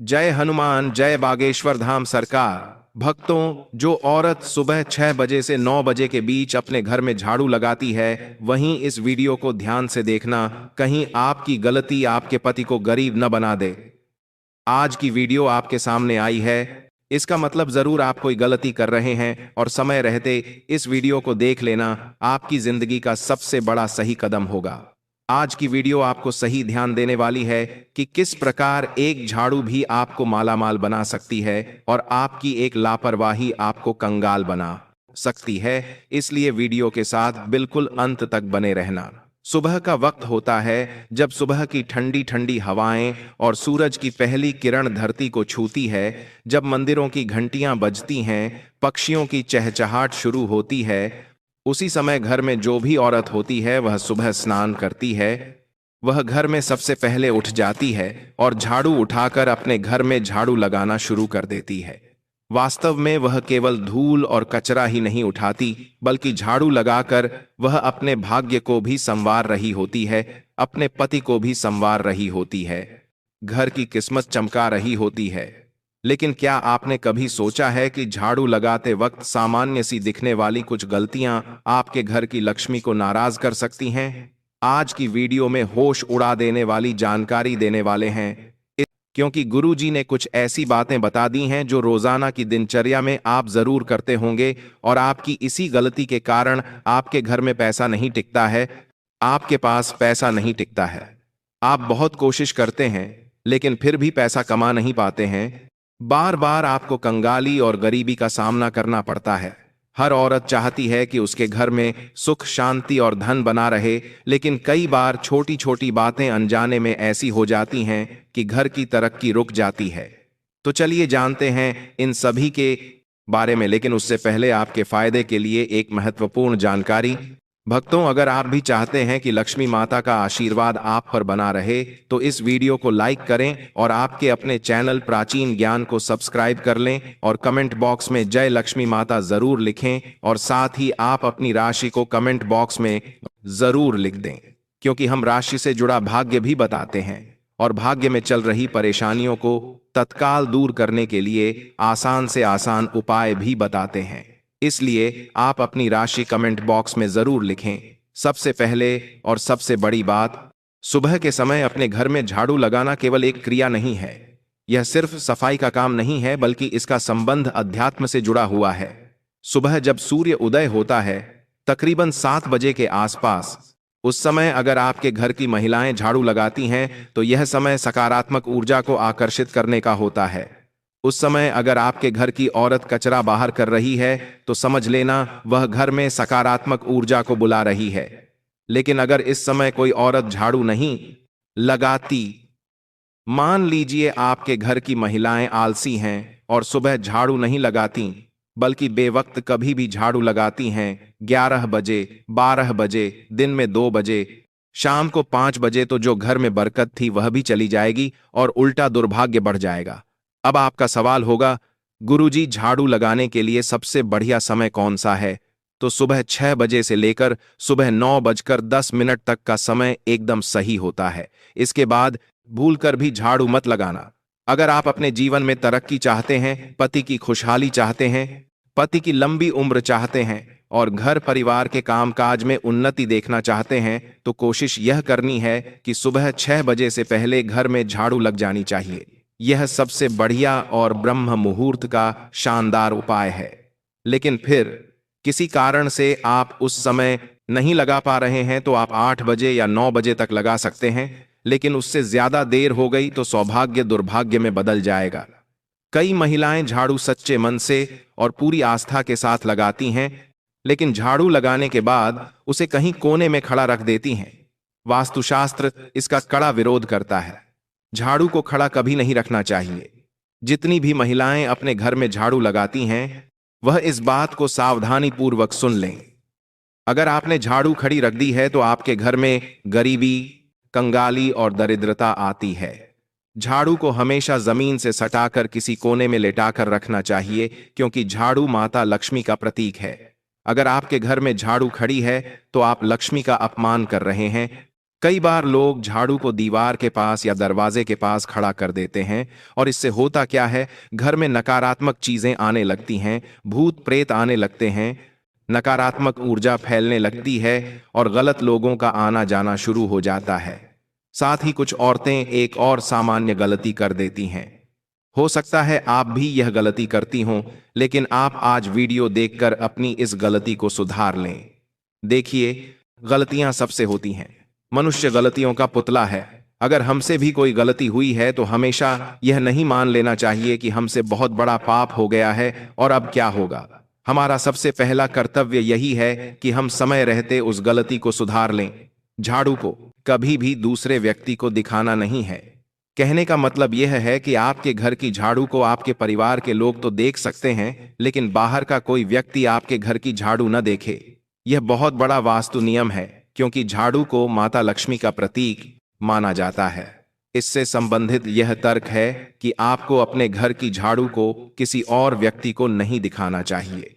जय हनुमान, जय बागेश्वर धाम सरकार। भक्तों, जो औरत सुबह 6 बजे से 9 बजे के बीच अपने घर में झाड़ू लगाती है, वहीं इस वीडियो को ध्यान से देखना, कहीं आपकी गलती आपके पति को गरीब न बना दे। आज की वीडियो आपके सामने आई है, इसका मतलब जरूर आप कोई गलती कर रहे हैं और समय रहते इस वीडियो को देख लेना आपकी जिंदगी का सबसे बड़ा सही कदम होगा। आज की वीडियो आपको सही ध्यान देने वाली है कि किस प्रकार एक झाड़ू भी आपको मालामाल बना सकती है और आपकी एक लापरवाही आपको कंगाल बना सकती है। इसलिए वीडियो के साथ बिल्कुल अंत तक बने रहना। सुबह का वक्त होता है जब सुबह की ठंडी ठंडी हवाएं और सूरज की पहली किरण धरती को छूती है, जब मंदिरों की घंटियां बजती हैं, पक्षियों की चहचहाट शुरू होती है। उसी समय घर में जो भी औरत होती है वह सुबह स्नान करती है। वह घर में सबसे पहले उठ जाती है और झाड़ू उठाकर अपने घर में झाड़ू लगाना शुरू कर देती है। वास्तव में वह केवल धूल और कचरा ही नहीं उठाती, बल्कि झाड़ू लगाकर वह अपने भाग्य को भी संवार रही होती है, अपने पति को भी संवार रही होती है, घर की किस्मत चमका रही होती है। लेकिन क्या आपने कभी सोचा है कि झाड़ू लगाते वक्त सामान्य सी दिखने वाली कुछ गलतियां आपके घर की लक्ष्मी को नाराज कर सकती हैं? आज की वीडियो में होश उड़ा देने वाली जानकारी देने वाले हैं, क्योंकि गुरुजी ने कुछ ऐसी बातें बता दी हैं जो रोजाना की दिनचर्या में आप जरूर करते होंगे और आपकी इसी गलती के कारण आपके घर में पैसा नहीं टिकता है, आपके पास पैसा नहीं टिकता है। आप बहुत कोशिश करते हैं लेकिन फिर भी पैसा कमा नहीं पाते हैं। बार बार आपको कंगाली और गरीबी का सामना करना पड़ता है। हर औरत चाहती है कि उसके घर में सुख शांति और धन बना रहे, लेकिन कई बार छोटी छोटी बातें अनजाने में ऐसी हो जाती हैं कि घर की तरक्की रुक जाती है। तो चलिए जानते हैं इन सभी के बारे में, लेकिन उससे पहले आपके फायदे के लिए एक महत्वपूर्ण जानकारी। भक्तों, अगर आप भी चाहते हैं कि लक्ष्मी माता का आशीर्वाद आप पर बना रहे, तो इस वीडियो को लाइक करें और आपके अपने चैनल प्राचीन ज्ञान को सब्सक्राइब कर लें और कमेंट बॉक्स में जय लक्ष्मी माता जरूर लिखें और साथ ही आप अपनी राशि को कमेंट बॉक्स में जरूर लिख दें, क्योंकि हम राशि से जुड़ा भाग्य भी बताते हैं और भाग्य में चल रही परेशानियों को तत्काल दूर करने के लिए आसान से आसान उपाय भी बताते हैं। इसलिए आप अपनी राशि कमेंट बॉक्स में जरूर लिखें। सबसे पहले और सबसे बड़ी बात, सुबह के समय अपने घर में झाड़ू लगाना केवल एक क्रिया नहीं है। यह सिर्फ सफाई का काम नहीं है, बल्कि इसका संबंध अध्यात्म से जुड़ा हुआ है। सुबह जब सूर्य उदय होता है, तकरीबन 7 बजे के आसपास, उस समय अगर आपके घर की महिलाएं झाड़ू लगाती हैं तो यह समय सकारात्मक ऊर्जा को आकर्षित करने का होता है। उस समय अगर आपके घर की औरत कचरा बाहर कर रही है तो समझ लेना वह घर में सकारात्मक ऊर्जा को बुला रही है। लेकिन अगर इस समय कोई औरत झाड़ू नहीं लगाती, मान लीजिए आपके घर की महिलाएं आलसी हैं और सुबह झाड़ू नहीं लगाती, बल्कि बेवक्त कभी भी झाड़ू लगाती हैं, 11 बजे, 12 बजे, दिन में 2 बजे, शाम को 5 बजे, तो जो घर में बरकत थी वह भी चली जाएगी और उल्टा दुर्भाग्य बढ़ जाएगा। अब आपका सवाल होगा, गुरुजी झाड़ू लगाने के लिए सबसे बढ़िया समय कौन सा है? तो सुबह 6 बजे से लेकर सुबह 9:10 तक का समय एकदम सही होता है। इसके बाद भूलकर भी झाड़ू मत लगाना। अगर आप अपने जीवन में तरक्की चाहते हैं, पति की खुशहाली चाहते हैं, पति की लंबी उम्र चाहते हैं और घर परिवार के कामकाज में उन्नति देखना चाहते हैं, तो कोशिश यह करनी है कि सुबह 6 बजे से पहले घर में झाड़ू लग जानी चाहिए। यह सबसे बढ़िया और ब्रह्म मुहूर्त का शानदार उपाय है। लेकिन फिर किसी कारण से आप उस समय नहीं लगा पा रहे हैं तो आप 8 बजे या 9 बजे तक लगा सकते हैं, लेकिन उससे ज्यादा देर हो गई तो सौभाग्य दुर्भाग्य में बदल जाएगा। कई महिलाएं झाड़ू सच्चे मन से और पूरी आस्था के साथ लगाती हैं, लेकिन झाड़ू लगाने के बाद उसे कहीं कोने में खड़ा रख देती हैं। वास्तुशास्त्र इसका कड़ा विरोध करता है। झाड़ू को खड़ा कभी नहीं रखना चाहिए। जितनी भी महिलाएं अपने घर में झाड़ू लगाती हैं, वह इस बात को सावधानी पूर्वक सुन लें। अगर आपने झाड़ू खड़ी रख दी है तो आपके घर में गरीबी, कंगाली और दरिद्रता आती है। झाड़ू को हमेशा जमीन से सटाकर किसी कोने में लेटाकर रखना चाहिए, क्योंकि झाड़ू माता लक्ष्मी का प्रतीक है। अगर आपके घर में झाड़ू खड़ी है तो आप लक्ष्मी का अपमान कर रहे हैं। कई बार लोग झाड़ू को दीवार के पास या दरवाजे के पास खड़ा कर देते हैं और इससे होता क्या है, घर में नकारात्मक चीजें आने लगती हैं, भूत प्रेत आने लगते हैं, नकारात्मक ऊर्जा फैलने लगती है और गलत लोगों का आना जाना शुरू हो जाता है। साथ ही कुछ औरतें एक और सामान्य गलती कर देती हैं। हो सकता है आप भी यह गलती करती हों, लेकिन आप आज वीडियो देखकर अपनी इस गलती को सुधार लें। देखिए, गलतियां सबसे होती हैं। मनुष्य गलतियों का पुतला है। अगर हमसे भी कोई गलती हुई है तो हमेशा यह नहीं मान लेना चाहिए कि हमसे बहुत बड़ा पाप हो गया है और अब क्या होगा। हमारा सबसे पहला कर्तव्य यही है कि हम समय रहते उस गलती को सुधार लें। झाड़ू को कभी भी दूसरे व्यक्ति को दिखाना नहीं है। कहने का मतलब यह है कि आपके घर की झाड़ू को आपके परिवार के लोग तो देख सकते हैं, लेकिन बाहर का कोई व्यक्ति आपके घर की झाड़ू न देखे। यह बहुत बड़ा वास्तु नियम है, क्योंकि झाड़ू को माता लक्ष्मी का प्रतीक माना जाता है। इससे संबंधित यह तर्क है कि आपको अपने घर की झाड़ू को किसी और व्यक्ति को नहीं दिखाना चाहिए।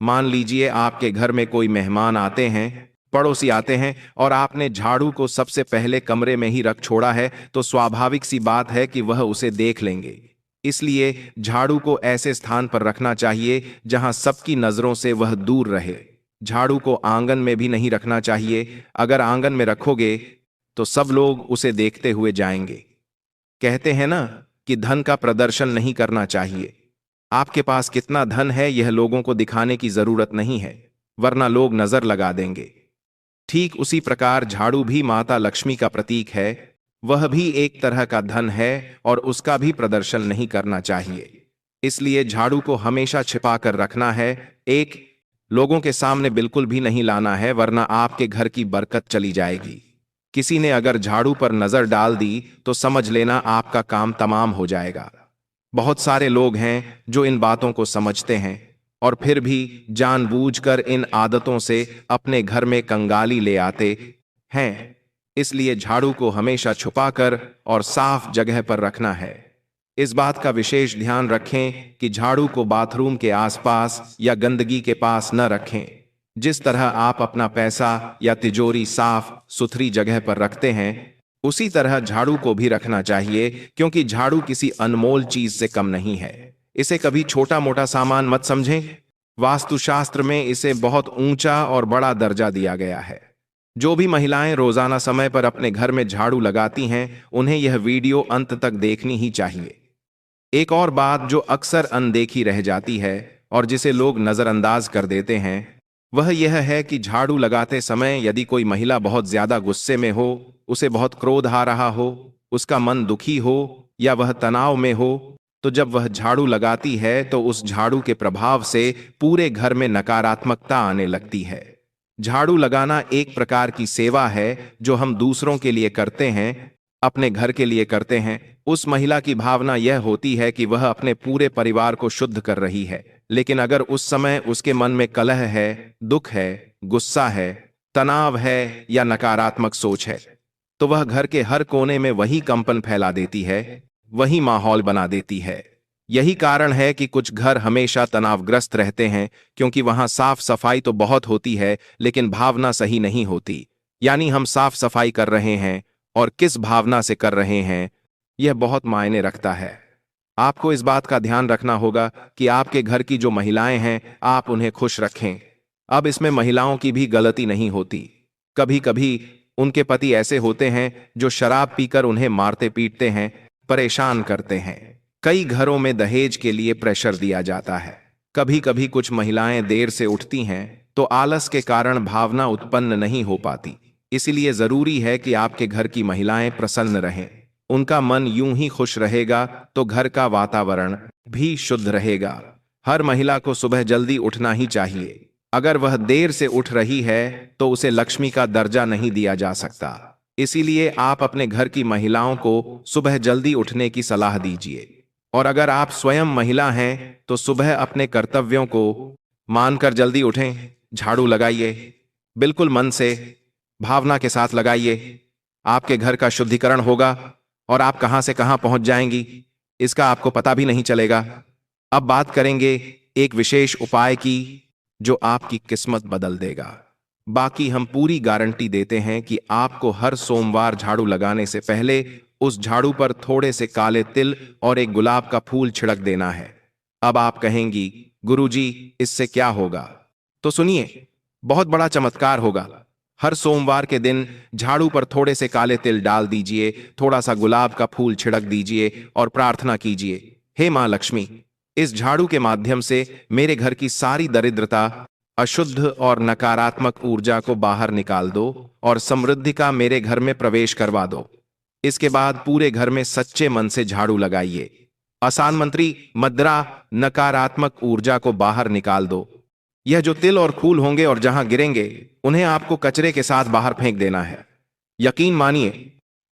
मान लीजिए आपके घर में कोई मेहमान आते हैं, पड़ोसी आते हैं और आपने झाड़ू को सबसे पहले कमरे में ही रख छोड़ा है, तो स्वाभाविक सी बात है कि वह उसे देख लेंगे। इसलिए झाड़ू को ऐसे स्थान पर रखना चाहिए जहां सबकी नजरों से वह दूर रहे। झाड़ू को आंगन में भी नहीं रखना चाहिए। अगर आंगन में रखोगे तो सब लोग उसे देखते हुए जाएंगे। कहते हैं ना कि धन का प्रदर्शन नहीं करना चाहिए। आपके पास कितना धन है यह लोगों को दिखाने की जरूरत नहीं है, वरना लोग नजर लगा देंगे। ठीक उसी प्रकार झाड़ू भी माता लक्ष्मी का प्रतीक है। वह भी एक तरह का धन है और उसका भी प्रदर्शन नहीं करना चाहिए। इसलिए झाड़ू को हमेशा छिपा कर रखना है। एक लोगों के सामने बिल्कुल भी नहीं लाना है, वरना आपके घर की बरकत चली जाएगी। किसी ने अगर झाड़ू पर नजर डाल दी तो समझ लेना आपका काम तमाम हो जाएगा। बहुत सारे लोग हैं जो इन बातों को समझते हैं और फिर भी जानबूझकर इन आदतों से अपने घर में कंगाली ले आते हैं। इसलिए झाड़ू को हमेशा छुपाकर और साफ जगह पर रखना है। इस बात का विशेष ध्यान रखें कि झाड़ू को बाथरूम के आसपास या गंदगी के पास न रखें। जिस तरह आप अपना पैसा या तिजोरी साफ सुथरी जगह पर रखते हैं, उसी तरह झाड़ू को भी रखना चाहिए, क्योंकि झाड़ू किसी अनमोल चीज से कम नहीं है। इसे कभी छोटा मोटा सामान मत समझें। वास्तुशास्त्र में इसे बहुत ऊंचा और बड़ा दर्जा दिया गया है। जो भी महिलाएं रोजाना समय पर अपने घर में झाड़ू लगाती हैं, उन्हें यह वीडियो अंत तक देखनी ही चाहिए। एक और बात जो अक्सर अनदेखी रह जाती है और जिसे लोग नजरअंदाज कर देते हैं, वह यह है कि झाड़ू लगाते समय यदि कोई महिला बहुत ज्यादा गुस्से में हो, उसे बहुत क्रोध आ रहा हो, उसका मन दुखी हो या वह तनाव में हो, तो जब वह झाड़ू लगाती है तो उस झाड़ू के प्रभाव से पूरे घर में नकारात्मकता आने लगती है। झाड़ू लगाना एक प्रकार की सेवा है जो हम दूसरों के लिए करते हैं, अपने घर के लिए करते हैं। उस महिला की भावना यह होती है कि वह अपने पूरे परिवार को शुद्ध कर रही है, लेकिन अगर उस समय उसके मन में कलह है, दुख है, गुस्सा है, तनाव है या नकारात्मक सोच है, तो वह घर के हर कोने में वही कंपन फैला देती है, वही माहौल बना देती है। यही कारण है कि कुछ घर हमेशा तनावग्रस्त रहते हैं, क्योंकि वहां साफ सफाई तो बहुत होती है लेकिन भावना सही नहीं होती। यानी हम साफ सफाई कर रहे हैं और किस भावना से कर रहे हैं, यह बहुत मायने रखता है। आपको इस बात का ध्यान रखना होगा कि आपके घर की जो महिलाएं हैं, आप उन्हें खुश रखें। अब इसमें महिलाओं की भी गलती नहीं होती। कभी कभी उनके पति ऐसे होते हैं जो शराब पीकर उन्हें मारते पीटते हैं, परेशान करते हैं। कई घरों में दहेज के लिए प्रेशर दिया जाता है। कभी कभी कुछ महिलाएं देर से उठती हैं तो आलस के कारण भावना उत्पन्न नहीं हो पाती। इसलिए जरूरी है कि आपके घर की महिलाएं प्रसन्न रहें। उनका मन यूं ही खुश रहेगा तो घर का वातावरण भी शुद्ध रहेगा। हर महिला को सुबह जल्दी उठना ही चाहिए। अगर वह देर से उठ रही है तो उसे लक्ष्मी का दर्जा नहीं दिया जा सकता। इसीलिए आप अपने घर की महिलाओं को सुबह जल्दी उठने की सलाह दीजिए। और अगर आप स्वयं महिला हैं तो सुबह अपने कर्तव्यों को मानकर जल्दी उठें। झाड़ू लगाइए, बिल्कुल मन से, भावना के साथ लगाइए। आपके घर का शुद्धिकरण होगा और आप कहां से कहां पहुंच जाएंगी, इसका आपको पता भी नहीं चलेगा। अब बात करेंगे एक विशेष उपाय की जो आपकी किस्मत बदल देगा। बाकी हम पूरी गारंटी देते हैं कि आपको हर सोमवार झाड़ू लगाने से पहले उस झाड़ू पर थोड़े से काले तिल और एक गुलाब का फूल छिड़क देना है। अब आप कहेंगी, गुरुजी इससे क्या होगा? तो सुनिए, बहुत बड़ा चमत्कार होगा। हर सोमवार के दिन झाड़ू पर थोड़े से काले तिल डाल दीजिए, थोड़ा सा गुलाब का फूल छिड़क दीजिए और प्रार्थना कीजिए, हे मां लक्ष्मी, इस झाड़ू के माध्यम से मेरे घर की सारी दरिद्रता, अशुद्ध और नकारात्मक ऊर्जा को बाहर निकाल दो और समृद्धि का मेरे घर में प्रवेश करवा दो। इसके बाद पूरे घर में सच्चे मन से झाड़ू लगाइए। आसान मंत्री मुद्रा, नकारात्मक ऊर्जा को बाहर निकाल दो। यह जो तिल और फूल होंगे और जहां गिरेंगे उन्हें आपको कचरे के साथ बाहर फेंक देना है। यकीन मानिए,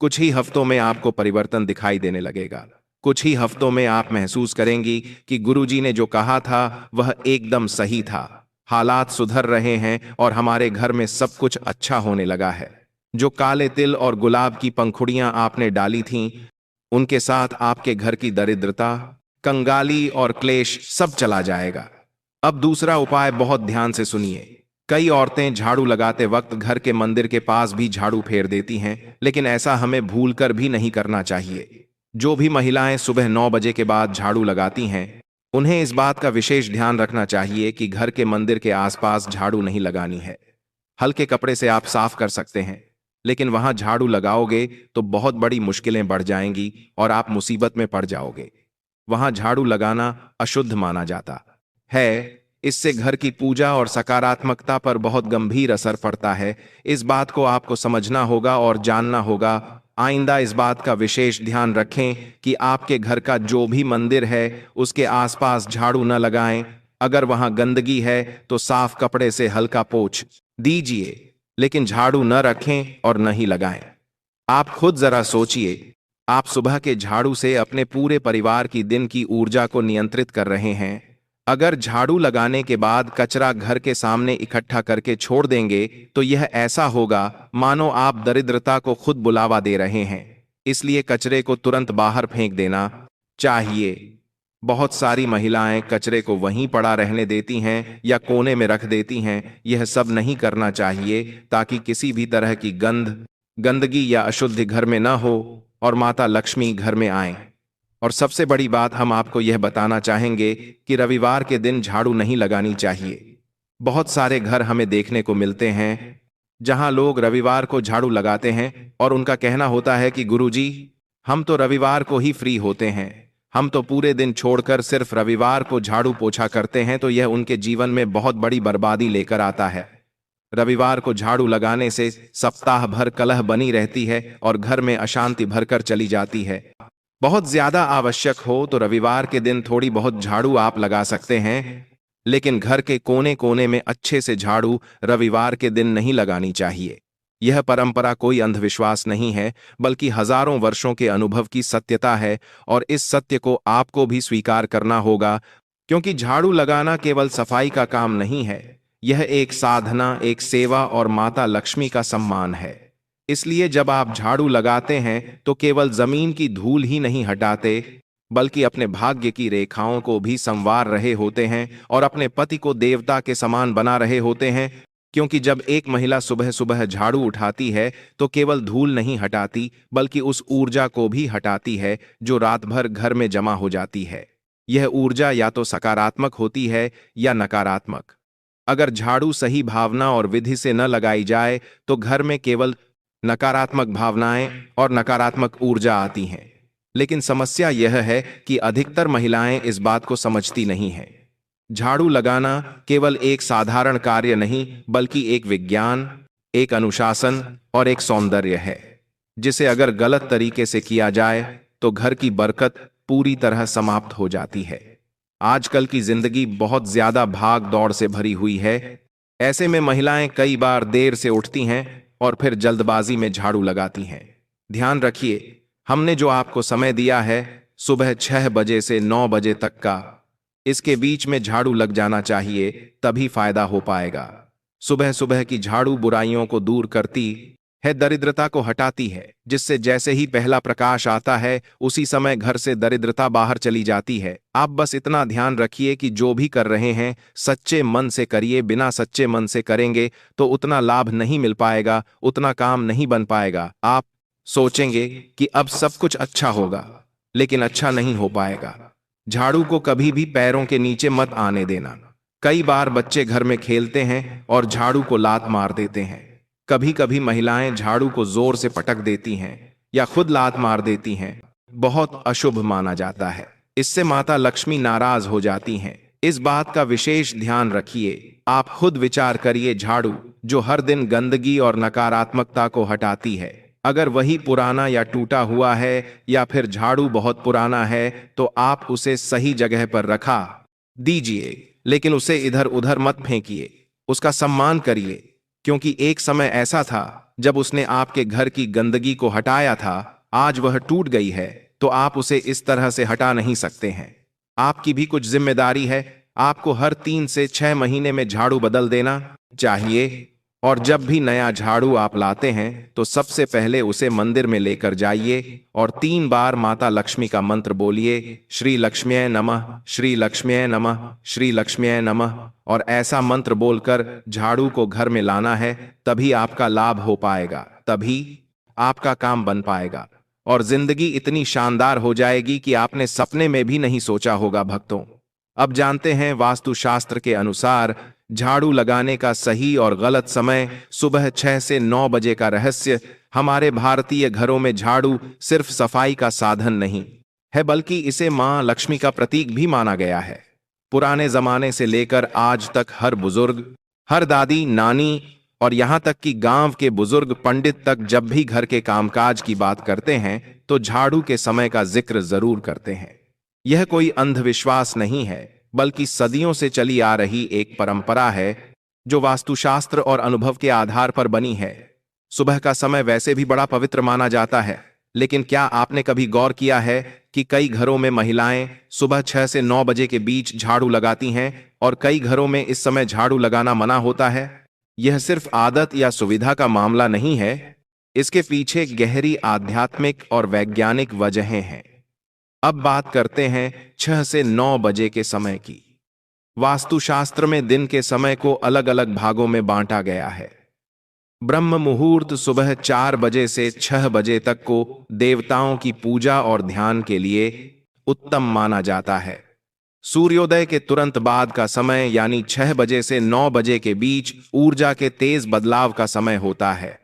कुछ ही हफ्तों में आपको परिवर्तन दिखाई देने लगेगा। कुछ ही हफ्तों में आप महसूस करेंगी कि गुरुजी ने जो कहा था वह एकदम सही था। हालात सुधर रहे हैं और हमारे घर में सब कुछ अच्छा होने लगा है। जो काले तिल और गुलाब की पंखुड़ियां आपने डाली थीं, उनके साथ आपके घर की दरिद्रता, कंगाली और क्लेश सब चला जाएगा। अब दूसरा उपाय बहुत ध्यान से सुनिए। कई औरतें झाड़ू लगाते वक्त घर के मंदिर के पास भी झाड़ू फेर देती हैं, लेकिन ऐसा हमें भूलकर भी नहीं करना चाहिए। जो भी महिलाएं सुबह 9 बजे के बाद झाड़ू लगाती हैं, उन्हें इस बात का विशेष ध्यान रखना चाहिए कि घर के मंदिर के आसपास झाड़ू नहीं लगानी है। हल्के कपड़े से आप साफ कर सकते हैं, लेकिन वहां झाड़ू लगाओगे तो बहुत बड़ी मुश्किलें बढ़ जाएंगी और आप मुसीबत में पड़ जाओगे। वहां झाड़ू लगाना अशुद्ध माना जाता है। इससे घर की पूजा और सकारात्मकता पर बहुत गंभीर असर पड़ता है। इस बात को आपको समझना होगा और जानना होगा। आइंदा इस बात का विशेष ध्यान रखें कि आपके घर का जो भी मंदिर है उसके आसपास झाड़ू न लगाएं। अगर वहां गंदगी है तो साफ कपड़े से हल्का पोंछ दीजिए, लेकिन झाड़ू न रखें और न ही लगाएं। आप खुद जरा सोचिए, आप सुबह के झाड़ू से अपने पूरे परिवार की दिन की ऊर्जा को नियंत्रित कर रहे हैं। अगर झाड़ू लगाने के बाद कचरा घर के सामने इकट्ठा करके छोड़ देंगे तो यह ऐसा होगा मानो आप दरिद्रता को खुद बुलावा दे रहे हैं। इसलिए कचरे को तुरंत बाहर फेंक देना चाहिए। बहुत सारी महिलाएं कचरे को वहीं पड़ा रहने देती हैं या कोने में रख देती हैं। यह सब नहीं करना चाहिए ताकि किसी भी तरह की गंदगी या अशुद्धि घर में न हो और माता लक्ष्मी घर में आए। और सबसे बड़ी बात हम आपको यह बताना चाहेंगे कि रविवार के दिन झाड़ू नहीं लगानी चाहिए। बहुत सारे घर हमें देखने को मिलते हैं जहां लोग रविवार को झाड़ू लगाते हैं और उनका कहना होता है कि गुरुजी, हम तो रविवार को ही फ्री होते हैं, हम तो पूरे दिन छोड़कर सिर्फ रविवार को झाड़ू पोछा करते हैं। तो यह उनके जीवन में बहुत बड़ी बर्बादी लेकर आता है। रविवार को झाड़ू लगाने से सप्ताह भर कलह बनी रहती है और घर में अशांति भरकर चली जाती है। बहुत ज्यादा आवश्यक हो तो रविवार के दिन थोड़ी बहुत झाड़ू आप लगा सकते हैं, लेकिन घर के कोने कोने में अच्छे से झाड़ू रविवार के दिन नहीं लगानी चाहिए। यह परंपरा कोई अंधविश्वास नहीं है, बल्कि हजारों वर्षों के अनुभव की सत्यता है और इस सत्य को आपको भी स्वीकार करना होगा, क्योंकि झाड़ू लगाना केवल सफाई का काम नहीं है, यह एक साधना, एक सेवा और माता लक्ष्मी का सम्मान है। इसलिए जब आप झाड़ू लगाते हैं तो केवल जमीन की धूल ही नहीं हटाते, बल्कि अपने भाग्य की रेखाओं को भी संवार रहे होते हैं और अपने पति को देवता के समान बना रहे होते हैं। क्योंकि जब एक महिला सुबह सुबह झाड़ू उठाती है तो केवल धूल नहीं हटाती, बल्कि उस ऊर्जा को भी हटाती है जो रात भर घर में जमा हो जाती है। यह ऊर्जा या तो सकारात्मक होती है या नकारात्मक। अगर झाड़ू सही भावना और विधि से न लगाई जाए तो घर में केवल नकारात्मक भावनाएं और नकारात्मक ऊर्जा आती हैं। लेकिन समस्या यह है कि अधिकतर महिलाएं इस बात को समझती नहीं हैं। झाड़ू लगाना केवल एक साधारण कार्य नहीं, बल्कि एक विज्ञान, एक अनुशासन और एक सौंदर्य है, जिसे अगर गलत तरीके से किया जाए तो घर की बरकत पूरी तरह समाप्त हो जाती है। आजकल की जिंदगी बहुत ज्यादा भाग दौड़ से भरी हुई है। ऐसे में महिलाएं कई बार देर से उठती हैं और फिर जल्दबाजी में झाड़ू लगाती हैं। ध्यान रखिए, हमने जो आपको समय दिया है सुबह 6 बजे से 9 बजे तक का, इसके बीच में झाड़ू लग जाना चाहिए, तभी फायदा हो पाएगा। सुबह सुबह की झाड़ू बुराइयों को दूर करती है दरिद्रता को हटाती है, जिससे जैसे ही पहला प्रकाश आता है उसी समय घर से दरिद्रता बाहर चली जाती है। आप बस इतना ध्यान रखिए कि जो भी कर रहे हैं सच्चे मन से करिए। बिना सच्चे मन से करेंगे तो उतना लाभ नहीं मिल पाएगा, उतना काम नहीं बन पाएगा। आप सोचेंगे कि अब सब कुछ अच्छा होगा, लेकिन अच्छा नहीं हो पाएगा। झाड़ू को कभी भी पैरों के नीचे मत आने देना। कई बार बच्चे घर में खेलते हैं और झाड़ू को लात मार देते हैं। कभी कभी महिलाएं झाड़ू को जोर से पटक देती हैं या खुद लात मार देती हैं। बहुत अशुभ माना जाता है। इससे माता लक्ष्मी नाराज हो जाती हैं। इस बात का विशेष ध्यान रखिए। आप खुद विचार करिए, झाड़ू जो हर दिन गंदगी और नकारात्मकता को हटाती है, अगर वही पुराना या टूटा हुआ है या फिर झाड़ू बहुत पुराना है तो आप उसे सही जगह पर रखा दीजिए, लेकिन उसे इधर उधर मत फेंकिए। उसका सम्मान करिए, क्योंकि एक समय ऐसा था जब उसने आपके घर की गंदगी को हटाया था। आज वह टूट गई है तो आप उसे इस तरह से हटा नहीं सकते हैं। आपकी भी कुछ जिम्मेदारी है। आपको हर 3 से 6 महीने में झाड़ू बदल देना चाहिए। और जब भी नया झाड़ू आप लाते हैं तो सबसे पहले उसे मंदिर में लेकर जाइए और 3 बार माता लक्ष्मी का मंत्र बोलिए, श्री लक्ष्म्यै नमः, श्री लक्ष्म्यै नमः, श्री लक्ष्म्यै नमः। और ऐसा मंत्र बोलकर झाड़ू को घर में लाना है, तभी आपका लाभ हो पाएगा, तभी आपका काम बन पाएगा और जिंदगी इतनी शानदार हो जाएगी कि आपने सपने में भी नहीं सोचा होगा। भक्तों, अब जानते हैं वास्तुशास्त्र के अनुसार झाड़ू लगाने का सही और गलत समय सुबह 6 से 9 बजे का रहस्य। हमारे भारतीय घरों में झाड़ू सिर्फ सफाई का साधन नहीं है, बल्कि इसे मां लक्ष्मी का प्रतीक भी माना गया है। पुराने जमाने से लेकर आज तक हर बुजुर्ग, हर दादी, नानी और यहां तक कि गांव के बुजुर्ग पंडित तक जब भी घर के कामकाज की बात करते हैं तो झाड़ू के समय का जिक्र जरूर करते हैं। यह कोई अंधविश्वास नहीं है, बल्कि सदियों से चली आ रही एक परंपरा है जो वास्तुशास्त्र और अनुभव के आधार पर बनी है। सुबह का समय वैसे भी बड़ा पवित्र माना जाता है, लेकिन क्या आपने कभी गौर किया है कि कई घरों में महिलाएं सुबह 6 से 9 बजे के बीच झाड़ू लगाती हैं और कई घरों में इस समय झाड़ू लगाना मना होता है? यह सिर्फ आदत या सुविधा का मामला नहीं है, इसके पीछे गहरी आध्यात्मिक और वैज्ञानिक वजहें हैं। अब बात करते हैं 6 से 9 बजे के समय की। वास्तुशास्त्र में दिन के समय को अलग अलग भागों में बांटा गया है। ब्रह्म मुहूर्त सुबह 4 बजे से 6 बजे तक को देवताओं की पूजा और ध्यान के लिए उत्तम माना जाता है। सूर्योदय के तुरंत बाद का समय यानी 6 बजे से 9 बजे के बीच ऊर्जा के तेज बदलाव का समय होता है।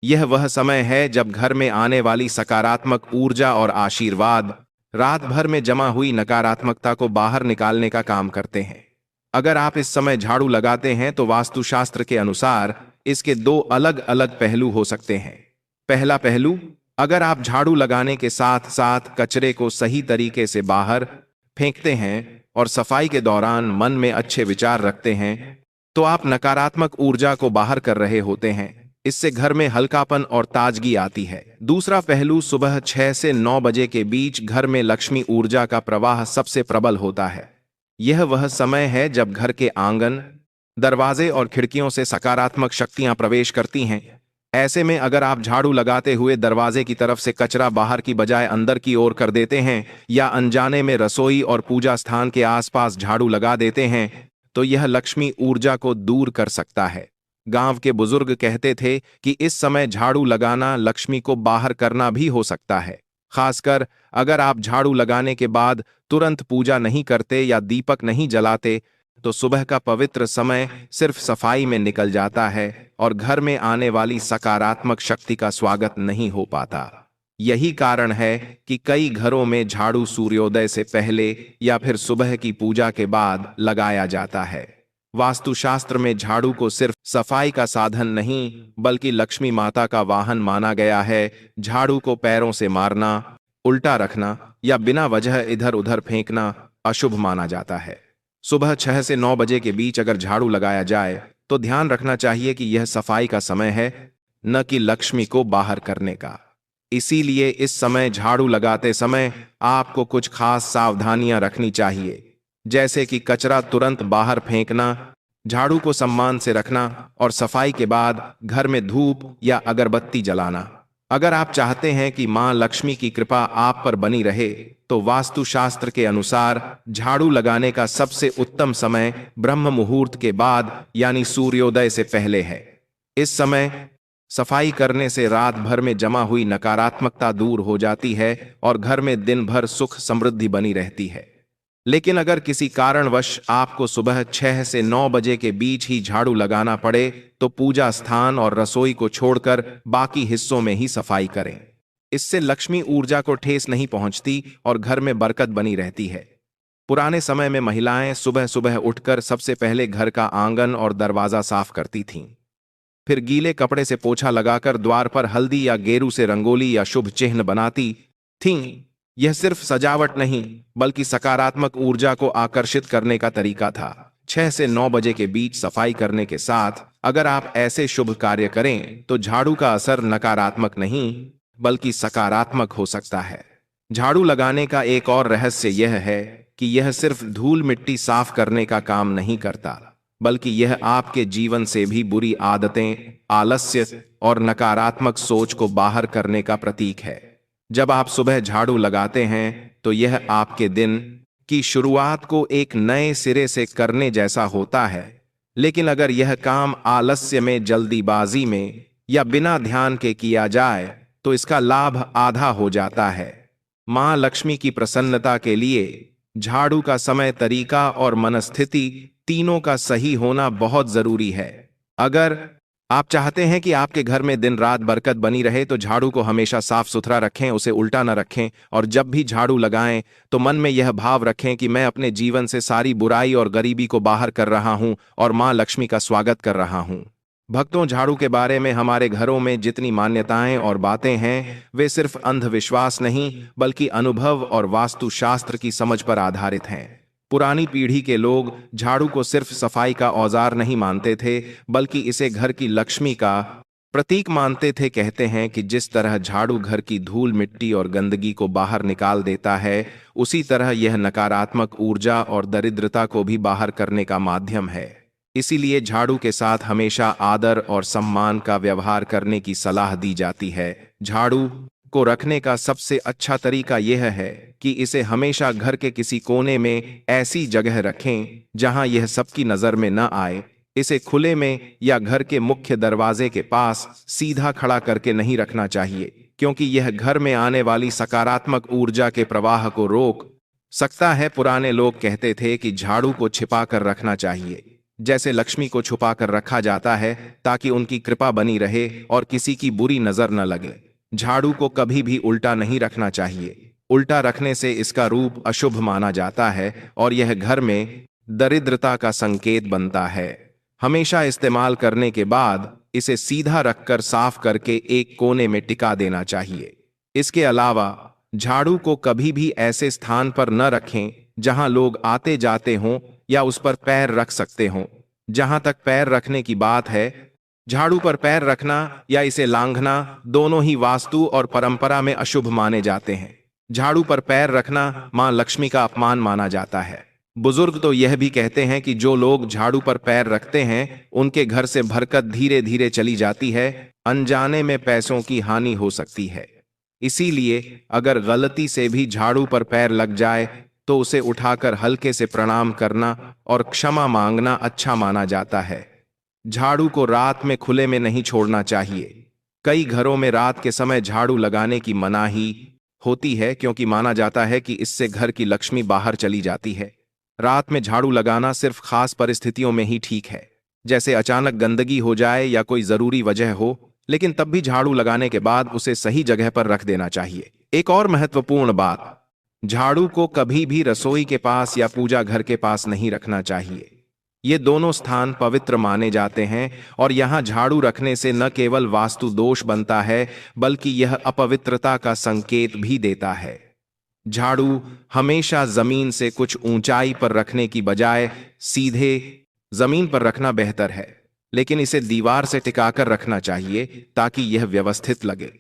यह वह समय है जब घर में आने वाली सकारात्मक ऊर्जा और आशीर्वाद रात भर में जमा हुई नकारात्मकता को बाहर निकालने का काम करते हैं। अगर आप इस समय झाड़ू लगाते हैं तो वास्तुशास्त्र के अनुसार इसके 2 अलग अलग पहलू हो सकते हैं। पहला पहलू, अगर आप झाड़ू लगाने के साथ साथ कचरे को सही तरीके से बाहर फेंकते हैं और सफाई के दौरान मन में अच्छे विचार रखते हैं, तो आप नकारात्मक ऊर्जा को बाहर कर रहे होते हैं। इससे घर में हल्कापन और ताजगी आती है। दूसरा पहलू, सुबह 6 से 9 बजे के बीच घर में लक्ष्मी ऊर्जा का प्रवाह सबसे प्रबल होता है। यह वह समय है जब घर के आंगन, दरवाजे और खिड़कियों से सकारात्मक शक्तियां प्रवेश करती हैं। ऐसे में अगर आप झाड़ू लगाते हुए दरवाजे की तरफ से कचरा बाहर की बजाय अंदर की ओर कर देते हैं या अनजाने में रसोई और पूजा स्थान के आसपास झाड़ू लगा देते हैं, तो यह लक्ष्मी ऊर्जा को दूर कर सकता है। गांव के बुजुर्ग कहते थे कि इस समय झाड़ू लगाना लक्ष्मी को बाहर करना भी हो सकता है। खासकर अगर आप झाड़ू लगाने के बाद तुरंत पूजा नहीं करते या दीपक नहीं जलाते, तो सुबह का पवित्र समय सिर्फ सफाई में निकल जाता है और घर में आने वाली सकारात्मक शक्ति का स्वागत नहीं हो पाता। यही कारण है कि कई घरों में झाड़ू सूर्योदय से पहले या फिर सुबह की पूजा के बाद लगाया जाता है। वास्तुशास्त्र में झाड़ू को सिर्फ सफाई का साधन नहीं, बल्कि लक्ष्मी माता का वाहन माना गया है। झाड़ू को पैरों से मारना, उल्टा रखना या बिना वजह इधर उधर फेंकना अशुभ माना जाता है। सुबह 6 से 9 बजे के बीच अगर झाड़ू लगाया जाए तो ध्यान रखना चाहिए कि यह सफाई का समय है, न कि लक्ष्मी को बाहर करने का। इसीलिए इस समय झाड़ू लगाते समय आपको कुछ खास सावधानियां रखनी चाहिए, जैसे कि कचरा तुरंत बाहर फेंकना, झाड़ू को सम्मान से रखना और सफाई के बाद घर में धूप या अगरबत्ती जलाना। अगर आप चाहते हैं कि मां लक्ष्मी की कृपा आप पर बनी रहे, तो वास्तुशास्त्र के अनुसार झाड़ू लगाने का सबसे उत्तम समय ब्रह्म मुहूर्त के बाद यानी सूर्योदय से पहले है। इस समय सफाई करने से रात भर में जमा हुई नकारात्मकता दूर हो जाती है और घर में दिन भर सुख समृद्धि बनी रहती है। लेकिन अगर किसी कारणवश आपको सुबह 6 से 9 बजे के बीच ही झाड़ू लगाना पड़े, तो पूजा स्थान और रसोई को छोड़कर बाकी हिस्सों में ही सफाई करें। इससे लक्ष्मी ऊर्जा को ठेस नहीं पहुंचती और घर में बरकत बनी रहती है। पुराने समय में महिलाएं सुबह सुबह उठकर सबसे पहले घर का आंगन और दरवाजा साफ करती थीं। फिर गीले कपड़े से पोछा लगाकर द्वार पर हल्दी या गेरू से रंगोली या शुभ चिन्ह बनाती थीं। यह सिर्फ सजावट नहीं, बल्कि सकारात्मक ऊर्जा को आकर्षित करने का तरीका था। 6 से 9 बजे के बीच सफाई करने के साथ अगर आप ऐसे शुभ कार्य करें, तो झाड़ू का असर नकारात्मक नहीं, बल्कि सकारात्मक हो सकता है। झाड़ू लगाने का एक और रहस्य यह है कि यह सिर्फ धूल मिट्टी साफ करने का काम नहीं करता, बल्कि यह आपके जीवन से भी बुरी आदतें, आलस्य और नकारात्मक सोच को बाहर करने का प्रतीक है। जब आप सुबह झाड़ू लगाते हैं, तो यह आपके दिन की शुरुआत को एक नए सिरे से करने जैसा होता है। लेकिन अगर यह काम आलस्य में, जल्दीबाजी में या बिना ध्यान के किया जाए, तो इसका लाभ आधा हो जाता है। मां लक्ष्मी की प्रसन्नता के लिए झाड़ू का समय, तरीका और मनस्थिति तीनों का सही होना बहुत जरूरी है। अगर आप चाहते हैं कि आपके घर में दिन रात बरकत बनी रहे, तो झाड़ू को हमेशा साफ सुथरा रखें, उसे उल्टा न रखें, और जब भी झाड़ू लगाएं तो मन में यह भाव रखें कि मैं अपने जीवन से सारी बुराई और गरीबी को बाहर कर रहा हूं और मां लक्ष्मी का स्वागत कर रहा हूं। भक्तों, झाड़ू के बारे में हमारे घरों में जितनी मान्यताएं और बातें हैं, वे सिर्फ अंधविश्वास नहीं, बल्कि अनुभव और वास्तुशास्त्र की समझ पर आधारित हैं। पुरानी पीढ़ी के लोग झाड़ू को सिर्फ सफाई का औजार नहीं मानते थे, बल्कि इसे घर की लक्ष्मी का प्रतीक मानते थे। कहते हैं कि जिस तरह झाड़ू घर की धूल मिट्टी और गंदगी को बाहर निकाल देता है, उसी तरह यह नकारात्मक ऊर्जा और दरिद्रता को भी बाहर करने का माध्यम है। इसीलिए झाड़ू के साथ हमेशा आदर और सम्मान का व्यवहार करने की सलाह दी जाती है। झाड़ू को रखने का सबसे अच्छा तरीका यह है कि इसे हमेशा घर के किसी कोने में ऐसी जगह रखें जहां यह सबकी नजर में न आए। इसे खुले में या घर के मुख्य दरवाजे के पास सीधा खड़ा करके नहीं रखना चाहिए, क्योंकि यह घर में आने वाली सकारात्मक ऊर्जा के प्रवाह को रोक सकता है। पुराने लोग कहते थे कि झाड़ू को छिपा कर रखना चाहिए, जैसे लक्ष्मी को छुपा कर रखा जाता है, ताकि उनकी कृपा बनी रहे और किसी की बुरी नजर न लगे। झाड़ू को कभी भी उल्टा नहीं रखना चाहिए। उल्टा रखने से इसका रूप अशुभ माना जाता है और यह घर में दरिद्रता का संकेत बनता है। हमेशा इस्तेमाल करने के बाद इसे सीधा रखकर साफ करके एक कोने में टिका देना चाहिए। इसके अलावा झाड़ू को कभी भी ऐसे स्थान पर न रखें जहां लोग आते जाते हों या उस पर पैर रख सकते हों। जहां तक पैर रखने की बात है, झाड़ू पर पैर रखना या इसे लांघना दोनों ही वास्तु और परंपरा में अशुभ माने जाते हैं। झाड़ू पर पैर रखना मां लक्ष्मी का अपमान माना जाता है। बुजुर्ग तो यह भी कहते हैं कि जो लोग झाड़ू पर पैर रखते हैं, उनके घर से बरकत धीरे धीरे चली जाती है, अनजाने में पैसों की हानि हो सकती है। इसीलिए अगर गलती से भी झाड़ू पर पैर लग जाए, तो उसे उठाकर हल्के से प्रणाम करना और क्षमा मांगना अच्छा माना जाता है। झाड़ू को रात में खुले में नहीं छोड़ना चाहिए। कई घरों में रात के समय झाड़ू लगाने की मनाही होती है, क्योंकि माना जाता है कि इससे घर की लक्ष्मी बाहर चली जाती है। रात में झाड़ू लगाना सिर्फ खास परिस्थितियों में ही ठीक है, जैसे अचानक गंदगी हो जाए या कोई जरूरी वजह हो, लेकिन तब भी झाड़ू लगाने के बाद उसे सही जगह पर रख देना चाहिए। एक और महत्वपूर्ण बात, झाड़ू को कभी भी रसोई के पास या पूजा घर के पास नहीं रखना चाहिए। ये दोनों स्थान पवित्र माने जाते हैं और यहाँ झाड़ू रखने से न केवल वास्तु दोष बनता है, बल्कि यह अपवित्रता का संकेत भी देता है। झाड़ू हमेशा जमीन से कुछ ऊंचाई पर रखने की बजाय सीधे जमीन पर रखना बेहतर है, लेकिन इसे दीवार से टिकाकर रखना चाहिए ताकि यह व्यवस्थित लगे।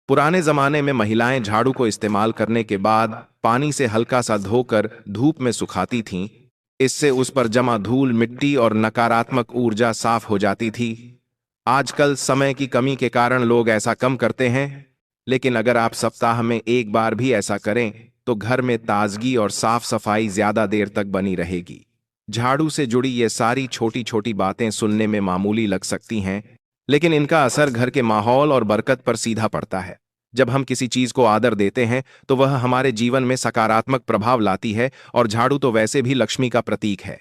पुराने जमाने में महिलाएं झाड़ू को इस्तेमाल करने के बाद पानी से हल्का सा धोकर धूप में सुखाती थीं। इससे उस पर जमा धूल, मिट्टी और नकारात्मक ऊर्जा साफ हो जाती थी। आजकल समय की कमी के कारण लोग ऐसा कम करते हैं, लेकिन अगर आप सप्ताह में एक बार भी ऐसा करें तो घर में ताजगी और साफ सफाई ज्यादा देर तक बनी रहेगी। झाड़ू से जुड़ी ये सारी छोटी छोटी बातें सुनने में मामूली लग सकती हैं, लेकिन इनका असर घर के माहौल और बरकत पर सीधा पड़ता है। जब हम किसी चीज को आदर देते हैं तो वह हमारे जीवन में सकारात्मक प्रभाव लाती है, और झाड़ू तो वैसे भी लक्ष्मी का प्रतीक है।